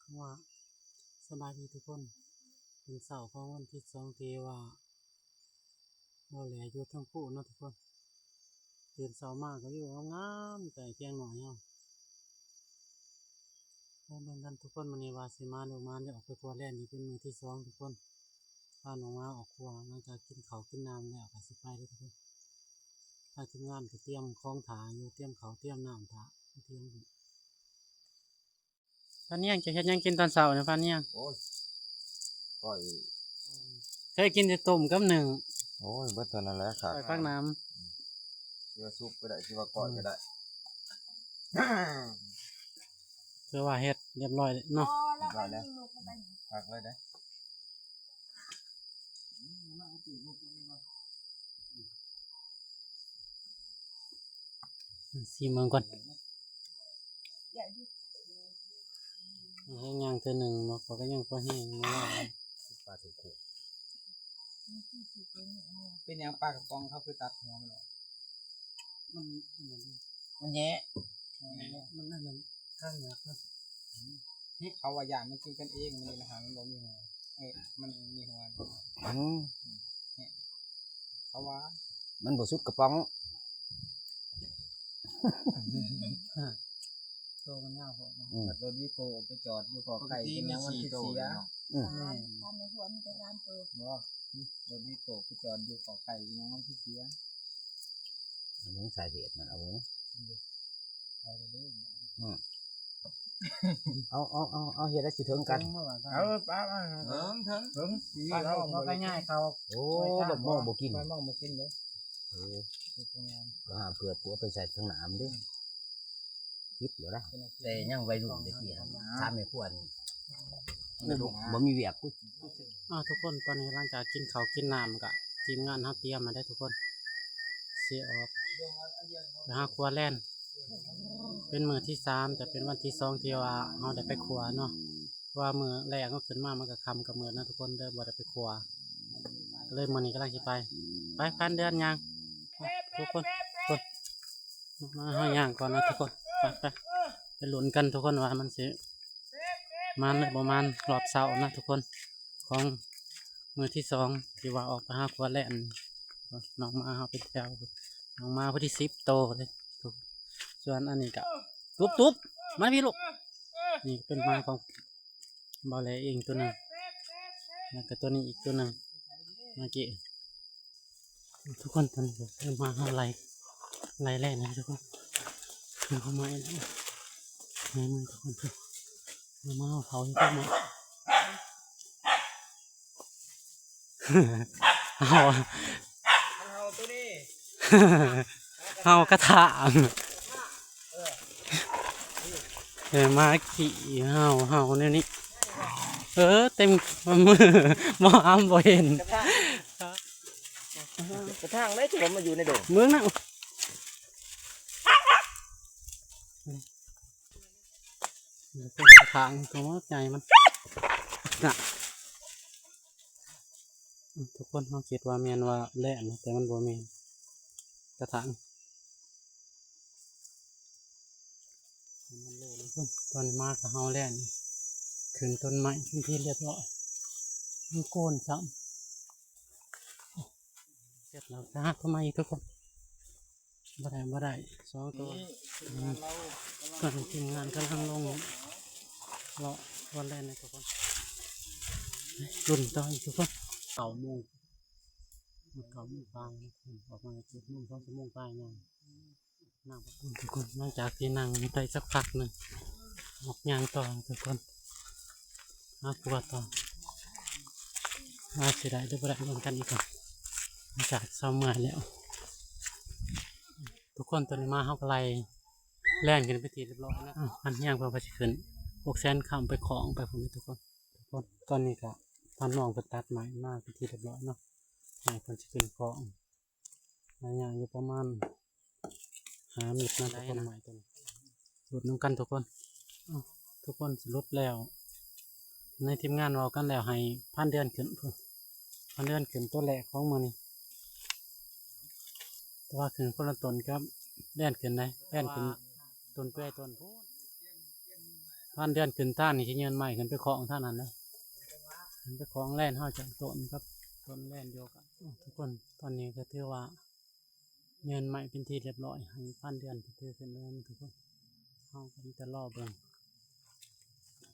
คำว่าสบายดีทุกคนเป็นเสาร์ของวันที่2ที่ว่าเราแหล่อยู่ทั้งคู่เนาะทุกคนตื่นเสาร์มากก็อยู่งามแต่เพียงหน่อยเอาแล้วเบิ่งกันทุกคนมันนี้ว่าสิมาหรือมาได้ออกไปครัวแล่นนี่เป็นมื้อที่2ทุกคนพาน้องมาออกครัวหลังจากกินข้าวกินน้ำแล้วก็สิไปเด้อทุกคนถ้าทีมงานก็เตรียมของถาอยู่เตรียมข้าวเตรียมน้ำถาเตรียมพันเนียงจะเฮ็ดหยังกินตอนเช้าเนี่ยพันเนียง โอ้ยก้อย เคยกินแต่ต้มกับหนึ่ง โอ้ยเบิดเท่านั้นแหละค่ะ ใส่ฟักน้ ที่ว่าซุปก็ได้ที่ว่าก้อยก็ได้ ำคือว่าเฮ็ดเรียบร้อยเนาะ ได้แล้วผักเลยได้ ซีเมืองก่อนให้ย่างตัวหนึ่งเนาะเขาก็ยังพอแห้งมาว่า ปลาถูกขูด เป็นอย่างปลากระป๋องเขาคือตัดหัวมันออก มัน มันแย่ มันนั่นมันข้างเหนือครับ เขาว่าอย่างมันกินกันเองมันนี่นะฮะมันบ่มีหัวมันมีหัว เขาว่า มันบ่สุดกระป๋อง โตมันยาวพอเนาะ รถวิโก้ไปจอดอยู่ขอไก่เป็นอย่างมันที่เสีย ทำในหัวมันจะร้านตัว บ่รถวิโก้ไปจอดอยู่ขอไก่เป็นอย่างมันที่เสีย เอาเบิ่งสาเหตุมันเอาเบิ่ง เอาไปเลย เอาเฮ็ดได้สิถึงกัน เอาป้าเถิงเถิงสี ป้า เรา เขาก็ง่ายเขา โอ้บ่มองบ่กิน ไปมองมากินเลย เออ เป็นงาน ก็หาเพื่อปัวไปใส่ข้างหน้ามันดิคิดอยู่ละ เป็น แต่ยังวัยรุ่นได้ที่ครับถามให้ควรบ่มีเวียกกู ทุกคนตอนนี้หลังจากกินข้าวกินน้ำก็ทีมงานเฮาเตรียมมาได้ทุกคนสิออกไปหาครัวแล่นเป็นมื้อที่3แต่เป็นวันที่2ที่ว่าเฮาได้ไปครัวเนาะว่ามื้อแรกก็ขึ้นมามันก็ค่ำกับมื้อนะทุกคนเด้อบ่ได้ไปครัวเลยมื้อนี้กำลังสิไปพันเดือนยังทุกคนมาเฮาย่างก่อนนะทุกคนไปลุ้นกันทุกคนว่ามันสิมันหรือบ่มันรอบเช้านะทุกคนของมื้อที่2ที่ว่าออกไปหาครัวแล่นน้องมาเฮาไปแถวน้องมาพอดี10โตเลยทุกส่วนอันนี้ก็ตุ๊บมาพี่ลูกนี่เป็นมาของบอลแลเองตัวหนึงแล้วก็ตัวนี้อีกตัวหนึงเมื่อกี้ทุกคนตอนนี้เริ่มมาเฮาไล่แล่นนะทุกคนเข้ามาแล้วในมือทุกคนมาเผาที่ต้นไม้เอา เอาตัวนี้ เอากระถางมาขี่เฮาเนี่ยนี่เต็มมือมออ้ำบ่เห็น กระทั่งได้ที่ผมมาอยู่ในโดม เมืองนั่งเป็นกระถางตัวใหญ่มันน่ะทุกคนเขาคิดว่าแมนว่าแหล่นะแต่มันบ่แมนกระถางตอนมากับเฮาแหล่นขึ้นต้นไม้ขึ้นที่เรียบร้อยมันโกนซ้ำเสร็จแล้วนะทำไมทุกคนบ่ได้สองตัวก่อนทีมงานกำลังลงเลาะวันแรกนะทุกคนรุ่นต่ออีกทุกคน9 โมงปลายออกมา7 โมง2 ชั่วโมงปลายยังนั่งทุกคนหลังจากที่นั่งไปสักพักหนึ่งออกยางต่อทุกคนปวดต่อเสียดายด้วยประเด็นกันอีกก่อนจากเศร้าเมื่อยแล้วทุกคนตอนนี้มาเขากไล่แล่นกันไปทีเรียบร้อยแล้วมันย่างเพื่อไปขึ้น600,000 คำไปของไปผมทุกคนตอนนี้ก็ตอนน้องไปตัดไม้มาไปทีเรียบร้อยเนาะไม้คนจะขึ้นของไม้ย่างอยู่ประมาณ5 เมตรนะทุกคนไม้ตัวนี้หลุดน้ำกันทุกคนทุกคนสรุปแล้วในทีมงานเรากันแล้วให้พันเดือนขึ้นพันเดือนขึ้นตัวแรกของมันนี่แต่ว่าขึ้นคนละต้นครับแล่นขึ้นได้แล่นขึ้นต้นเปื่อยต้นพูน พันเดือนขึ้นท่านนี่สิเงินใหม่ขึ้นไปของท่านนั้นนะขึ้นไปของแล่นเฮาจากต้นครับต้นแล่นโยกันทุกคนตอนนี้ก็ถือว่าเงินใหม่เป็นที่เรียบร้อยให้พันเดือนถือขึ้นแล้วทุกคนเฮาก็จะรอเบิ่ง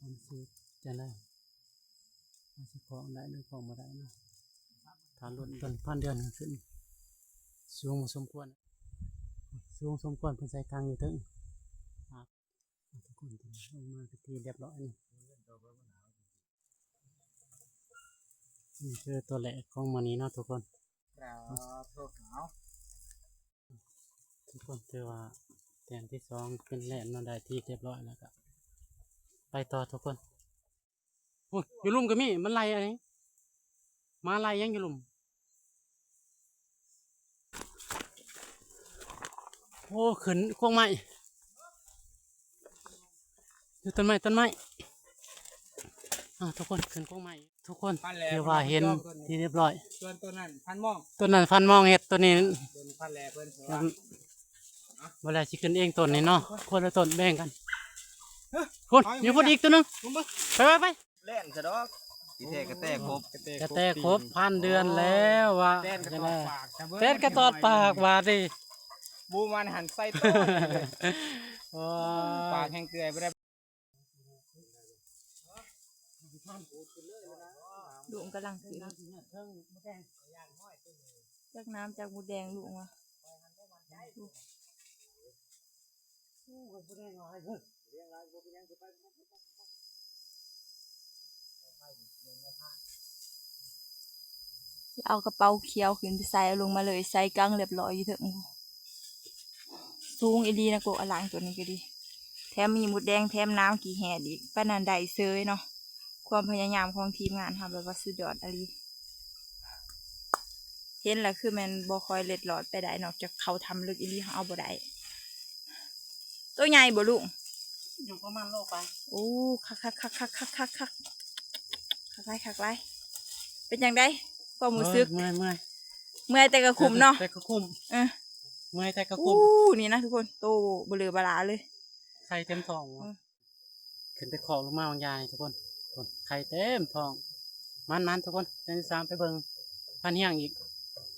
มันสิจะได้มันสิของได้หรือของบ่ได้เนาะถ้าลุ้นต้นพันเดือนขึ้นสูงสมควรสูงสมควรเพิ่นใส่กลางอยู่ถึงครับทุกคนลงมาเป็นที่เรียบร้อยนี่คือตัวแหลกของมันนี้เนาะทุกคน ครับตัวขาว ทุกคนถือว่าแทนที่สองเป็นแหลนมาได้ที่เรียบร้อยแล้วก็ไปต่อทุกคนโอ้ยอยู่ลุ่มก็มีมันไล่อะไรมาไล่ยังอยู่ลุ่มโอ้ขึ้นโค้งไม้อยู่ต้นไม้ทุกคนขึ้นโค้งไม้ทุกคนถือว่าเห็นที่เรียบร้อย ส่วนตัวนั้นพันมอง ต้นนั้นฟันมองเห็ดตัวนี้ โดนพันแลเพิ่น เวลาสิขึ้นเองต้นนี้เนาะคนละต้นแบ่งกันคนอยู่พุ่นอีกตัวหนึงไป เล่นซะดอกสิแท้กระแตกครบ กระแตครบพันเดือนแล้วว่า แต้นกระตอดปาก เต้นกระตอดปากว่าดิ บูมันหันไส้โต ว้า ปากแห้งเกลือไปได้ ลุงกำลังกินจากน้ำจากหมูแดงลุงอ่ะเอากระเป๋าเขียวขึ้นไปใส่เอาลงมาเลยใส่กังเรียบร้อยอยู่เถอะสูงอีดีนะโกอลังตัวนี้ก็ดีแถมมีหมูแดงแถมน้ำกี่แห่อีกป้านันไดเซยเนาะความพยายามของทีมงานทำแบบว่าสุดยอดอะไรเห็นแล้วคือมันบ่คอยเล็ดหลอดไปได้นอกจากเขาทำลึกอีหลีเขาเอาบ่ได้ตัวใหญ่บ่ลุง อยู่ประมาณโลไป โอ้คักไรเป็นยังไงความรู้สึก เมื่อย เมื่อยแต่ก็คุ้มเนาะ แต่ก็คุ้ม เออ เมื่อยแต่ก็ อู้ คุ้ม นี่นะทุกคนโตเบลอบลาเลย ไข่เต็มท้องว่ะขึ้นไปขอลงมาบางยายทุกคนไข่เต็มท้องมันทุกคนเส้นที่สามไปเบิ่งพันเฮียงอีก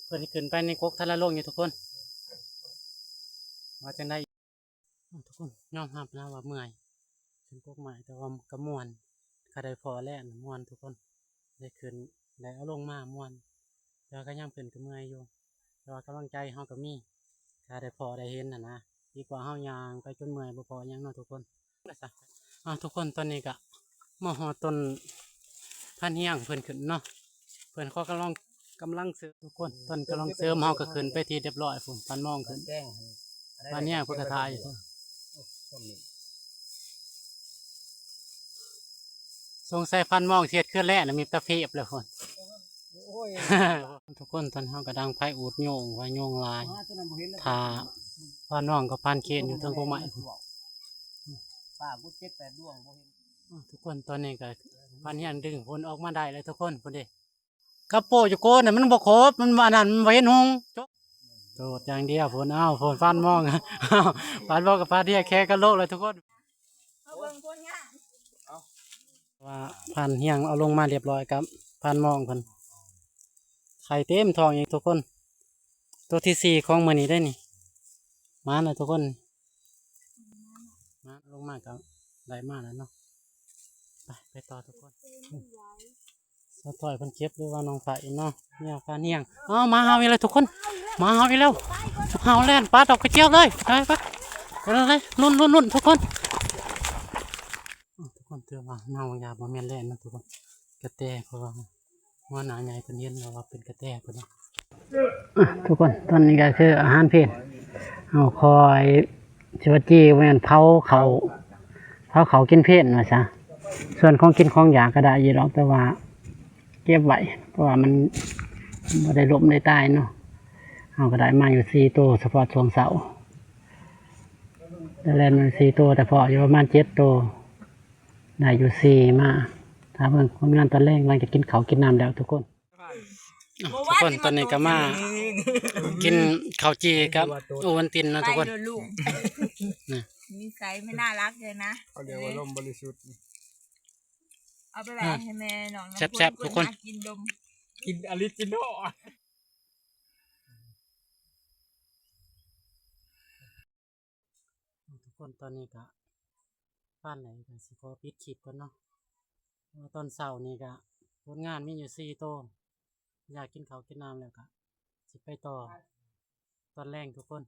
เพื่อที่ขึ้นไปในกกทะเลโลกอยู่ทุกคนว่าจังได้ทุกคนยอมรับนะว่าเมื่อยเป็นกกใหม่แต่ว่ากระมวนคาได้พอแล้วม่วนทุกคนได้ขึ้นได้เอาลงมาม่วนแต่ว่าก็ยังขึ้นก็เมื่อยอยู่แต่ว่ากำลังใจเฮาก็มีคาได้พอได้เห็นนะดีกว่าเฮายางไปจนเมื่อยบ่พอหยังเนาะทุกคนทุกคนตอนนี้ก็มาฮอดต้นพันเฮียงเพิ่นขึ้นเนาะเพิ่นเขากำลังเสริมทุกคนต้นกำลังเสริมเฮาก็ขึ้นไปที่เรียบร้อยพุ่นพันมองขึ้น แจ้ง พันเฮียงเพิ่นก็ทายอยู่ ต้นนี้ สงสัยพันมองเทียดขึ้นแล้วนะมีตะเพียบเลยคน โอ้ย ทุกคนตอนเฮาก็ดังไผอูดโยงว่าโยงลาย ตัวนั้นบ่เห็นเลย ถ้าพันน้องก็พันเคนอยู่เทั้งพวกไม้ ป้ากู7-8ดวงบ่เห็น ทุกคนตอนนี้ก็พันเฮียงดึงผลออกมาได้เลยทุกคนพุ่นเด้กระโปงอยู่โกนน่ะมันบ่ครบมันอันนั้นมันบ่เห็นหงจกโดดอย่างเดียวพุ่นฝนฟันมองฟันมองกับฟันเดียแค่กันโลกเลยทุกคน เอาเบิ่งคนงาน ว่าพันเฮียงเอาลงมาเรียบร้อยครับพันมองเพิ่นไข่เต็มทองอีกทุกคน ตัวที่สี่ของมื้อนี้ได้นี่มาแล้วทุกคนมาลงมากับได้มาแล้วเนาะไปต่อทุกคนสะต่อยเพิ่นเก็บหรือว่าน้องฝ่ายเนาะเนี่ยการเฮียงมาเฮาอีกแล้วทุกคนมาเฮาอีกแล้วเฮาแล่นปลาดอกกระเจียวเลยไปเลยลุ้นทุกคนทุกคนเตือนว่าเมายาบ่แม่นแล่นนะทุกคนกระแตเพราะว่าหัวหน้าใหญ่เพิ่นเห็นว่าเป็นกระแตเพิ่นทุกคนตอนนี้ก็คืออาหารเพลเอาคอยชิวจีแม่นเผาเขากินเพลว่าซะส่วนของกินของอยากก็ได้อยู่หรอกแต่ว่าเก็บไว้เพราะว่ามันบ่ได้ล้มได้ตายเนาะเอาก็ได้มาอยู่4ตัวเฉพาะช่วงเสาร์แต่แล่นมัน4ตัวแต่พออยู่ประมาณ7ตัวได้อยู่4มาถ้าเพิ่นคนงานตอนแรกหลังจากกินข้าวกินน้ำแล้วทุกคนทุกคนตอนนี้ก็มากินข้าวจีกับโอวัลตินนะทุกคน นิสัยไม่น่ารักเลยนะ เขาเรียกว่าลมบริสุทธิ์ เอาไปแบ่งให้แม่น้องน้ำ แซ่บๆทุกคน หากินดม กินออริจินอล ทุกคนตอนนี้ก็บ้านไหนก็สิขอปิดคลิปกันเนาะเพราะว่าตอนเช้านี่ก็ผลงานมีอยู่4 โตวอยากกินข้าวกินน้ำแล้วก็สิไปต่อตอนแรงทุกคน